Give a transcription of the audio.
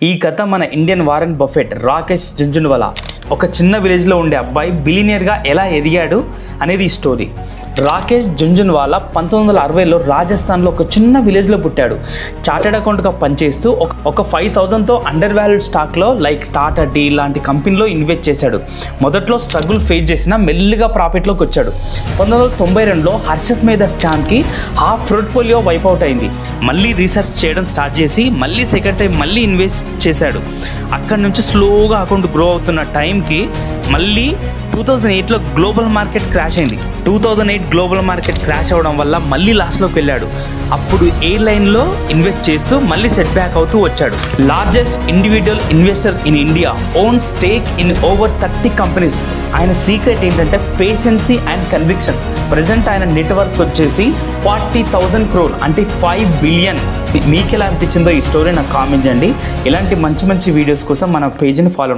ఈ కథ మన Indian Warren Buffett Rakesh Jhunjhunwala ఒక చిన్న విలేజ్లో ఉండే అబ్బాయి బిలియనియర్గా ఎలా ఎదిగాడు అనేది ఈ స్టోరీ. రాకేష్ జుంజున్వాలా 1960లో రాజస్థాన్లో ఒక చిన్న విలేజ్లో పుట్టాడు. చార్టెడ్ అకౌంట్గా పనిచేస్తూ ఒక 5,000తో అండర్ వాల్యూడ్ స్టాక్లో లైక్ టాటా డీ లాంటి కంపెనీలో ఇన్వెస్ట్ చేశాడు. మొదట్లో స్ట్రగుల్ ఫేస్ చేసినా మెల్లిగా ప్రాఫిట్లోకి వచ్చాడు. 1992లో హర్షత్ మీద స్కామ్కి హాఫ్ పోర్ట్ఫోలియో వైప్ అవుట్ అయింది. మళ్ళీ రీసెర్చ్ చేయడం స్టార్ట్ చేసి మళ్ళీ సెకండ్ టైం మళ్ళీ ఇన్వెస్ట్ చేశాడు. అక్కడి నుంచి స్లోగా అకౌంట్ గ్రో అవుతున్న టైంకి మళ్ళీ 2008లో గ్లోబల్ మార్కెట్ క్రాష్ అయింది. 2008 గ్లోబల్ మార్కెట్ క్రాష్ అవ్వడం వల్ల మళ్ళీ లాస్లోకి వెళ్ళాడు. అప్పుడు ఎయిర్లైన్లో ఇన్వెస్ట్ చేస్తూ మళ్ళీ సెట్ బ్యాక్ అవుతూ వచ్చాడు. Largest individual investor in India, own stake in over 30 companies. ఆయన సీక్రెట్ ఏంటంటే పేషెన్సీ అండ్ కన్విక్షన్. ప్రజెంట్ ఆయన నెట్వర్క్ వచ్చేసి 40,000 crore అంటే 5 బిలియన్. మీకు ఎలా అనిపించిందో ఈ స్టోరీ నాకు కామెంట్ చేయండి. ఇలాంటి మంచి మంచి వీడియోస్ కోసం మన పేజ్ని ఫాలో